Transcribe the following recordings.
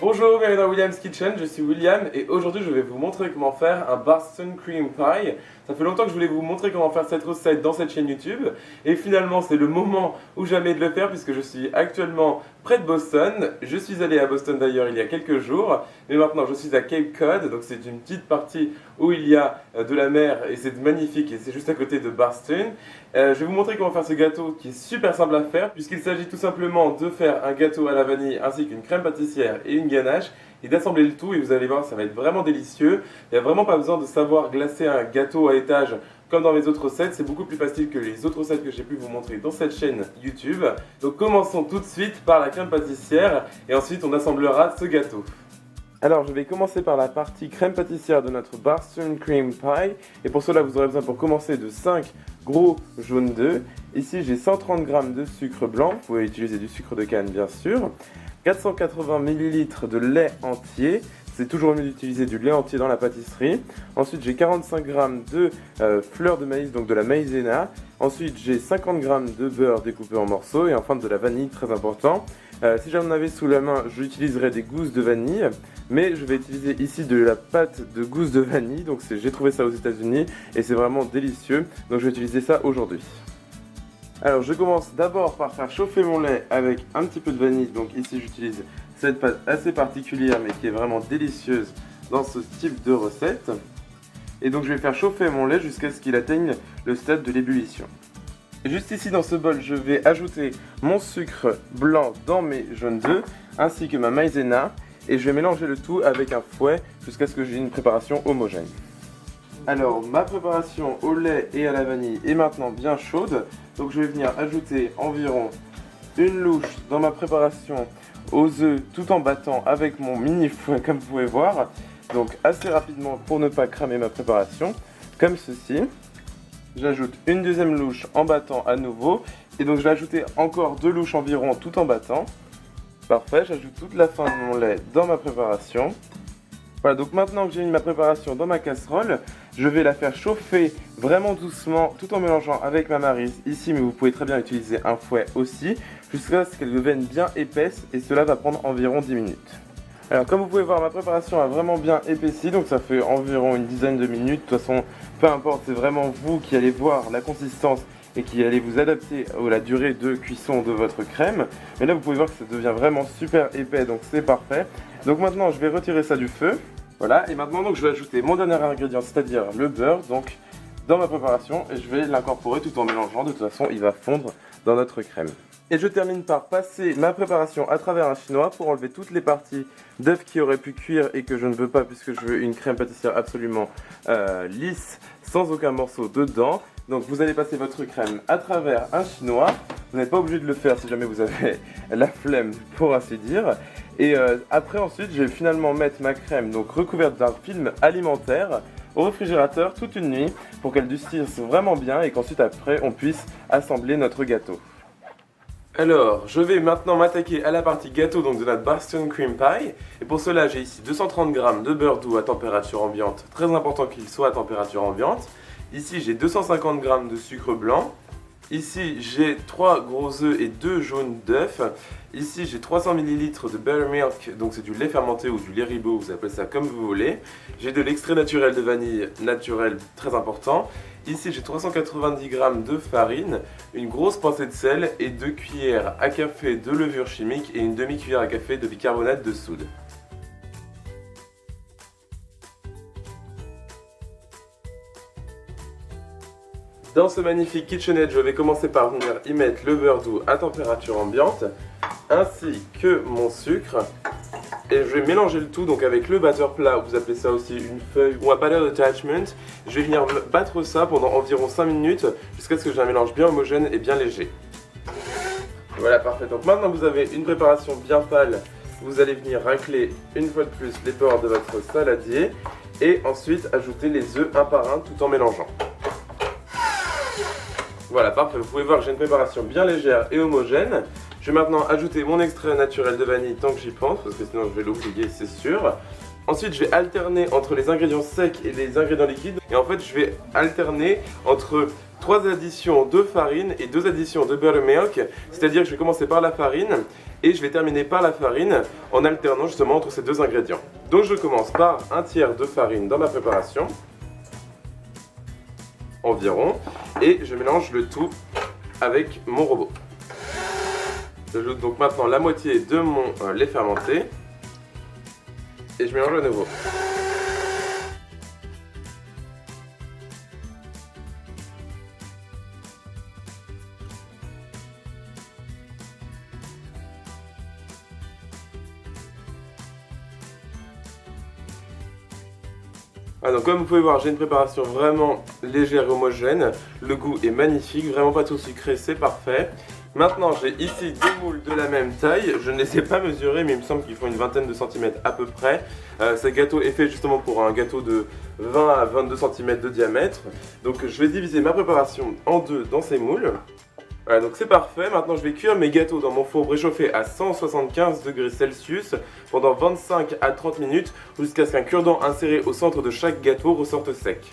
Bonjour, bienvenue dans William's Kitchen, je suis William et aujourd'hui je vais vous montrer comment faire un Boston Cream Pie. Ça fait longtemps que je voulais vous montrer comment faire cette recette dans cette chaîne YouTube et finalement c'est le moment ou jamais de le faire puisque je suis actuellement près de Boston. Je suis allé à Boston d'ailleurs il y a quelques jours, mais maintenant je suis à Cape Cod, donc c'est une petite partie où il y a de la mer et c'est magnifique et c'est juste à côté de Boston. Je vais vous montrer comment faire ce gâteau qui est super simple à faire puisqu'il s'agit tout simplement de faire un gâteau à la vanille ainsi qu'une crème pâtissière et une ganache et d'assembler le tout et vous allez voir ça va être vraiment délicieux. Il n'y a vraiment pas besoin de savoir glacer un gâteau à étage comme dans mes autres recettes, c'est beaucoup plus facile que les autres recettes que j'ai pu vous montrer dans cette chaîne YouTube. Donc commençons tout de suite par la crème pâtissière et ensuite on assemblera ce gâteau. Alors je vais commencer par la partie crème pâtissière de notre Boston Cream Pie et pour cela vous aurez besoin pour commencer de 5 gros jaunes d'œufs. Ici j'ai 130 g de sucre blanc, vous pouvez utiliser du sucre de canne bien sûr, 480 ml de lait entier, c'est toujours mieux d'utiliser du lait entier dans la pâtisserie. Ensuite j'ai 45 g de fleur de maïs, donc de la maïzena. Ensuite j'ai 50 g de beurre découpé en morceaux et enfin de la vanille, très important. Si j'en avais sous la main, j'utiliserais des gousses de vanille, mais je vais utiliser ici de la pâte de gousses de vanille, donc j'ai trouvé ça aux États-Unis et c'est vraiment délicieux, donc je vais utiliser ça aujourd'hui. Alors je commence d'abord par faire chauffer mon lait avec un petit peu de vanille, donc ici j'utilise cette pâte assez particulière mais qui est vraiment délicieuse dans ce type de recette. Et donc je vais faire chauffer mon lait jusqu'à ce qu'il atteigne le stade de l'ébullition. Juste ici dans ce bol, je vais ajouter mon sucre blanc dans mes jaunes d'œufs ainsi que ma maïzena et je vais mélanger le tout avec un fouet jusqu'à ce que j'ai une préparation homogène. Alors ma préparation au lait et à la vanille est maintenant bien chaude, donc je vais venir ajouter environ une louche dans ma préparation aux œufs tout en battant avec mon mini fouet comme vous pouvez voir, donc assez rapidement pour ne pas cramer ma préparation, comme ceci. J'ajoute une deuxième louche en battant à nouveau et donc je vais ajouter encore 2 louches environ tout en battant. Parfait, j'ajoute toute la fin de mon lait dans ma préparation. Voilà, donc maintenant que j'ai mis ma préparation dans ma casserole, je vais la faire chauffer vraiment doucement tout en mélangeant avec ma maryse ici, mais vous pouvez très bien utiliser un fouet aussi, jusqu'à ce qu'elle devienne bien épaisse et cela va prendre environ 10 minutes. Alors comme vous pouvez voir, ma préparation a vraiment bien épaissi, donc ça fait environ une dizaine de minutes. De toute façon, peu importe, c'est vraiment vous qui allez voir la consistance et qui allez vous adapter à la durée de cuisson de votre crème. Mais là, vous pouvez voir que ça devient vraiment super épais, donc c'est parfait. Donc maintenant, je vais retirer ça du feu. Voilà, et maintenant donc, je vais ajouter mon dernier ingrédient, c'est-à-dire le beurre, donc dans ma préparation, et je vais l'incorporer tout en mélangeant. De toute façon, il va fondre dans notre crème. Et je termine par passer ma préparation à travers un chinois pour enlever toutes les parties d'œufs qui auraient pu cuire et que je ne veux pas puisque je veux une crème pâtissière absolument lisse, sans aucun morceau dedans. Donc vous allez passer votre crème à travers un chinois. Vous n'êtes pas obligé de le faire si jamais vous avez la flemme pour ainsi dire. Et après ensuite je vais finalement mettre ma crème donc recouverte d'un film alimentaire au réfrigérateur toute une nuit pour qu'elle durcisse vraiment bien et qu'ensuite après on puisse assembler notre gâteau. Alors, je vais maintenant m'attaquer à la partie gâteau donc de notre Boston Cream Pie. Et pour cela, j'ai ici 230 g de beurre doux à température ambiante. Très important qu'il soit à température ambiante. Ici, j'ai 250 g de sucre blanc. Ici, j'ai 3 gros œufs et 2 jaunes d'œufs. Ici, j'ai 300 ml de buttermilk, donc c'est du lait fermenté ou du lait ribot, vous appelez ça comme vous voulez. J'ai de l'extrait naturel de vanille naturel, très important. Ici, j'ai 390 g de farine, une grosse pincée de sel et 2 cuillères à café de levure chimique et une demi-cuillère à café de bicarbonate de soude. Dans ce magnifique KitchenAid, je vais commencer par venir y mettre le beurre doux à température ambiante, ainsi que mon sucre. Et je vais mélanger le tout donc avec le batteur plat, vous appelez ça aussi une feuille ou un batter attachment. Je vais venir battre ça pendant environ 5 minutes jusqu'à ce que j'ai un mélange bien homogène et bien léger. Voilà, parfait. Donc maintenant vous avez une préparation bien pâle, vous allez venir racler une fois de plus les bords de votre saladier et ensuite ajouter les œufs un par un tout en mélangeant. Voilà, parfait. Vous pouvez voir que j'ai une préparation bien légère et homogène. Je vais maintenant ajouter mon extrait naturel de vanille tant que j'y pense, parce que sinon je vais l'oublier, c'est sûr. Ensuite, je vais alterner entre les ingrédients secs et les ingrédients liquides. Et en fait, je vais alterner entre 3 additions de farine et 2 additions de buttermilk, c'est-à-dire que je vais commencer par la farine et je vais terminer par la farine en alternant justement entre ces 2 ingrédients. Donc je commence par un tiers de farine dans ma préparation, environ, et je mélange le tout avec mon robot. J'ajoute donc maintenant la moitié de mon lait fermenté et je mélange à nouveau. Donc comme vous pouvez voir, j'ai une préparation vraiment légère et homogène. Le goût est magnifique, vraiment pas trop sucré, c'est parfait. Maintenant j'ai ici 2 moules de la même taille. Je ne les ai pas mesurés mais il me semble qu'ils font une vingtaine de centimètres à peu près. Ce gâteau est fait justement pour un gâteau de 20 à 22 cm de diamètre. Donc je vais diviser ma préparation en 2 dans ces moules. Voilà, donc c'est parfait. Maintenant je vais cuire mes gâteaux dans mon four préchauffé à 175 degrés Celsius pendant 25 à 30 minutes jusqu'à ce qu'un cure-dent inséré au centre de chaque gâteau ressorte sec.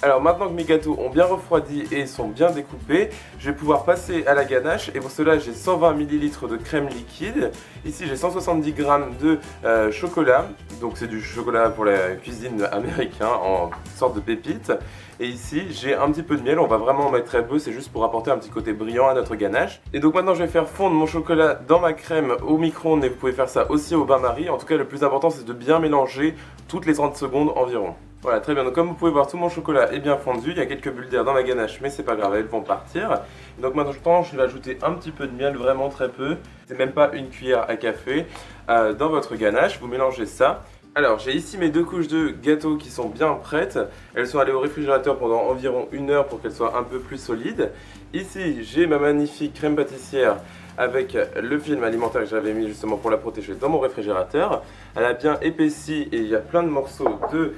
Alors maintenant que mes gâteaux ont bien refroidi et sont bien découpés, je vais pouvoir passer à la ganache et pour cela j'ai 120 ml de crème liquide. Ici j'ai 170 g de chocolat, donc c'est du chocolat pour la cuisine américain en sorte de pépite. Et ici j'ai un petit peu de miel, on va vraiment en mettre très peu, c'est juste pour apporter un petit côté brillant à notre ganache. Et donc maintenant je vais faire fondre mon chocolat dans ma crème au micro-ondes et vous pouvez faire ça aussi au bain-marie. En tout cas le plus important c'est de bien mélanger toutes les 30 secondes environ. Voilà, très bien, donc comme vous pouvez voir, tout mon chocolat est bien fondu, il y a quelques bulles d'air dans ma ganache, mais c'est pas grave, elles vont partir. Donc maintenant, je vais ajouter un petit peu de miel, vraiment très peu, c'est même pas une cuillère à café, dans votre ganache, vous mélangez ça. Alors, j'ai ici mes 2 couches de gâteau qui sont bien prêtes, elles sont allées au réfrigérateur pendant environ 1 heure pour qu'elles soient un peu plus solides. Ici, j'ai ma magnifique crème pâtissière avec le film alimentaire que j'avais mis justement pour la protéger dans mon réfrigérateur. Elle a bien épaissi et il y a plein de morceaux de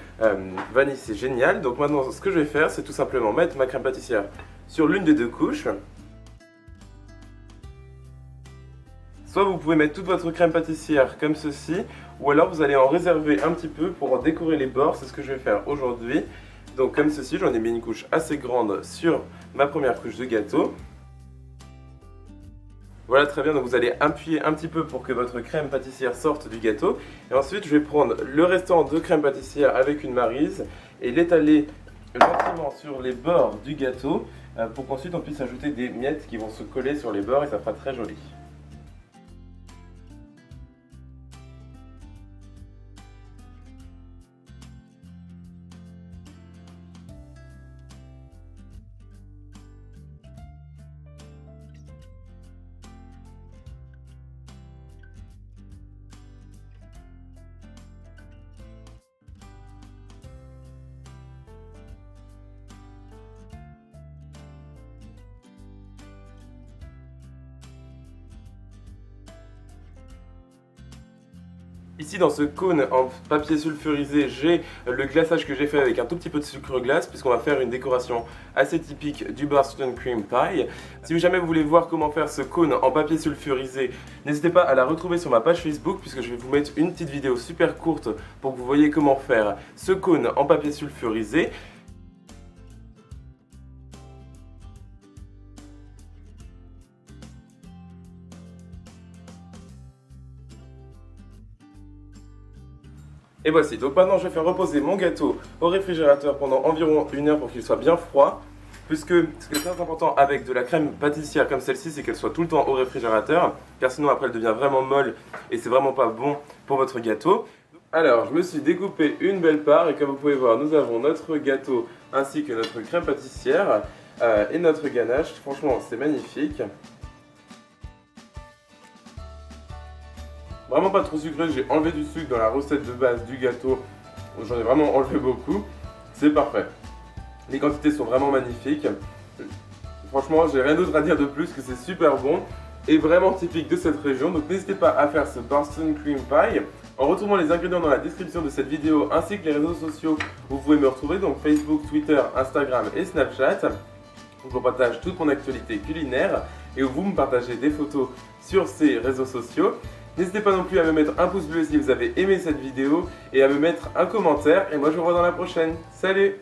vanille, c'est génial. Donc maintenant ce que je vais faire c'est tout simplement mettre ma crème pâtissière sur l'une des 2 couches. Soit vous pouvez mettre toute votre crème pâtissière comme ceci, ou alors vous allez en réserver un petit peu pour en décorer les bords, c'est ce que je vais faire aujourd'hui. Donc comme ceci, j'en ai mis une couche assez grande sur ma première couche de gâteau. Voilà, très bien, donc vous allez appuyer un petit peu pour que votre crème pâtissière sorte du gâteau. Et ensuite, je vais prendre le restant de crème pâtissière avec une maryse et l'étaler gentiment sur les bords du gâteau pour qu'ensuite on puisse ajouter des miettes qui vont se coller sur les bords et ça fera très joli. Ici dans ce cône en papier sulfurisé, j'ai le glaçage que j'ai fait avec un tout petit peu de sucre glace puisqu'on va faire une décoration assez typique du Boston Cream Pie. Si jamais vous voulez voir comment faire ce cône en papier sulfurisé, n'hésitez pas à la retrouver sur ma page Facebook puisque je vais vous mettre une petite vidéo super courte pour que vous voyez comment faire ce cône en papier sulfurisé. Et voici, donc maintenant je vais faire reposer mon gâteau au réfrigérateur pendant environ 1 heure pour qu'il soit bien froid. Puisque ce qui est très important avec de la crème pâtissière comme celle-ci, c'est qu'elle soit tout le temps au réfrigérateur. Car sinon après elle devient vraiment molle et c'est vraiment pas bon pour votre gâteau. Alors je me suis découpé une belle part et comme vous pouvez voir, nous avons notre gâteau ainsi que notre crème pâtissière et notre ganache. Franchement c'est magnifique. Vraiment pas trop sucré, j'ai enlevé du sucre dans la recette de base du gâteau, j'en ai vraiment enlevé beaucoup, c'est parfait. Les quantités sont vraiment magnifiques, franchement j'ai rien d'autre à dire de plus que c'est super bon et vraiment typique de cette région, donc n'hésitez pas à faire ce Boston Cream Pie en retrouvant les ingrédients dans la description de cette vidéo ainsi que les réseaux sociaux où vous pouvez me retrouver, donc Facebook, Twitter, Instagram et Snapchat. où je partage toute mon actualité culinaire et où vous me partagez des photos sur ces réseaux sociaux. N'hésitez pas non plus à me mettre un pouce bleu si vous avez aimé cette vidéo et à me mettre un commentaire. Et moi je vous revois dans la prochaine. Salut!